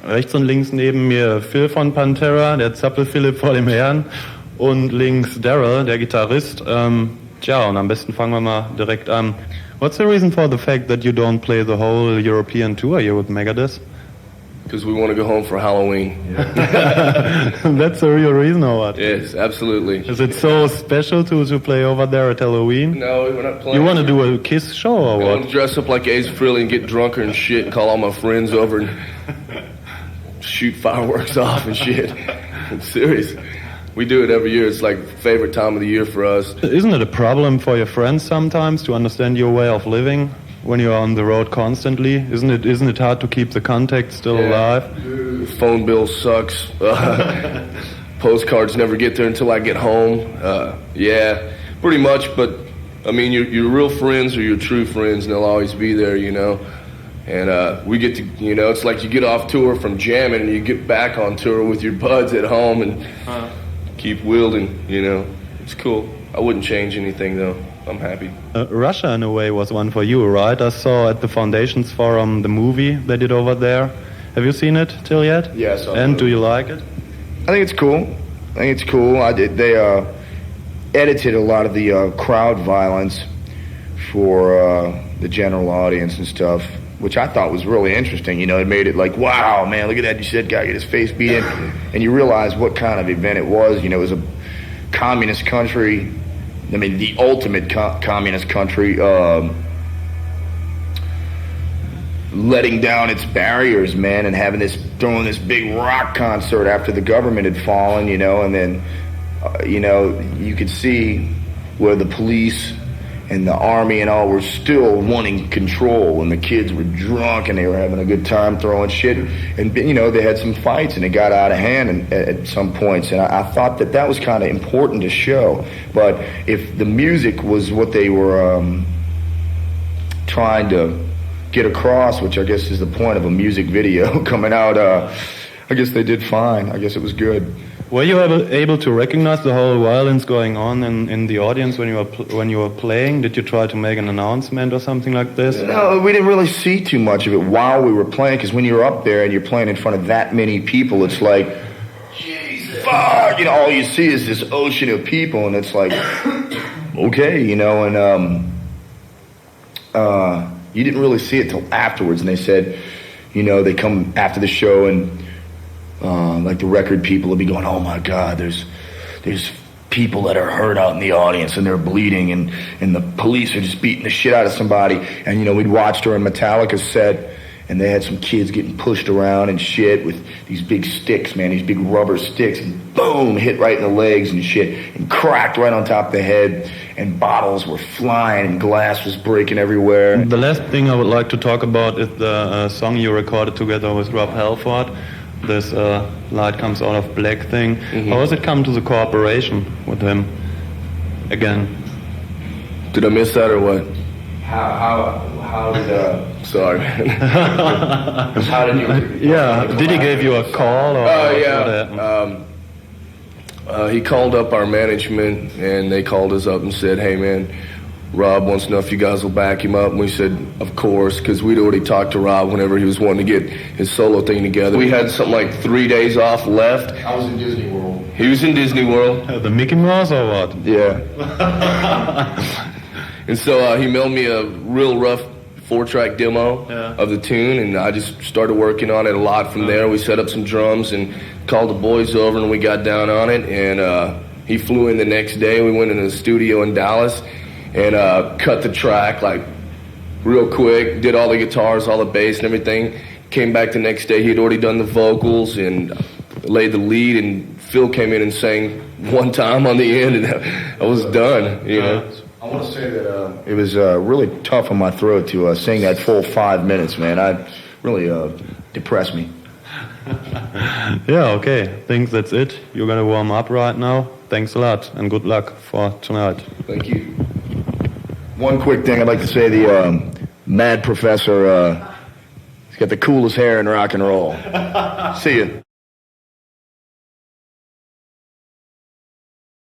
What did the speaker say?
Rechts und links neben mir Phil von Pantera, der Zappel-Philipp vor dem Herrn. Und links Darrell, der Gitarrist. Tja, und am besten fangen wir mal direkt an. What's the reason for the fact that you don't play the whole European tour here with Megadeth? Because we want to go home for Halloween. Yeah. That's the real reason, or what? Yes, absolutely. Is it so special to play over there at Halloween? No, we're not playing. You want to do a Kiss show, or I what? want to dress up like Ace Frehley and get drunker and shit and call all my friends over and shoot fireworks off and shit. I'm serious. We do it every year. It's like favorite time of the year for us. Isn't it a problem for your friends sometimes to understand your way of living? When you're on the road constantly, isn't it hard to keep the contact still alive? Phone bill sucks. Postcards never get there until I get home. Yeah, pretty much. But I mean, your real friends are your true friends, and they'll always be there, you know. And we get to, you know, it's like you get off tour from jamming, and you get back on tour with your buds at home, and keep wielding. You know, it's cool. I wouldn't change anything though. I'm happy. Russia, in a way, was one for you, right? I saw at the Foundations Forum the movie they did over there. Have you seen it till yet? Yes. And do you like it? I think it's cool. They edited a lot of the crowd violence for the general audience and stuff, which I thought was really interesting. You know, it made it like, wow, man, look at that shit guy get his face beat in. And you realize what kind of event it was. You know, it was a communist country. I mean, the ultimate communist country, letting down its barriers, man, and throwing this big rock concert after the government had fallen, you know, and then, you know, you could see where the police and the army and all were still wanting control, and the kids were drunk and they were having a good time throwing shit, and you know, they had some fights and it got out of hand at some points, and I thought that was kind of important to show. But if the music was what they were trying to get across, which I guess is the point of a music video coming out, I guess they did fine. I guess it was good. Were you able to recognize the whole violence going on in the audience when you were playing? Did you try to make an announcement or something like this? No, we didn't really see too much of it while we were playing, because when you're up there and you're playing in front of that many people, it's like, Jesus, fuck, you know, all you see is this ocean of people, and it's like, okay, you know, and you didn't really see it till afterwards, and they said, you know, they come after the show and like the record people will be going, oh my God, there's people that are hurt out in the audience and they're bleeding, and the police are just beating the shit out of somebody. And, you know, we'd watched her in Metallica's set, and they had some kids getting pushed around and shit with these big sticks, man, these big rubber sticks, and boom, hit right in the legs and shit, and cracked right on top of the head, and bottles were flying and glass was breaking everywhere. The last thing I would like to talk about is the song you recorded together with Rob Halford. This light comes out of black thing. Mm-hmm. How has it come to the cooperation with him again? Did I miss that or what? How did sorry. how did you? Yeah, did he give you a call? Or yeah. He called up our management and they called us up and said, "Hey man, Rob wants to know if you guys will back him up." And we said, of course, because we'd already talked to Rob whenever he was wanting to get his solo thing together. We had something like 3 days off left. I was in Disney World. He was in Disney World. The Mickey Mouse or what? Yeah. And so he mailed me a real rough 4-track demo of the tune, and I just started working on it a lot from there. We set up some drums and called the boys over, and we got down on it, and he flew in the next day. We went into the studio in Dallas and cut the track like real quick, did all the guitars, all the bass and everything. Came back the next day, he'd already done the vocals and laid the lead, and Phil came in and sang one time on the end, and I was done, you know. I want to say that it was really tough on my throat to sing that full 5 minutes, man. I really depressed me. Yeah, okay. I think that's it. You're going to warm up right now. Thanks a lot, and good luck for tonight. Thank you. One quick thing I'd like to say, the Mad Professor, he's got the coolest hair in rock and roll. See you.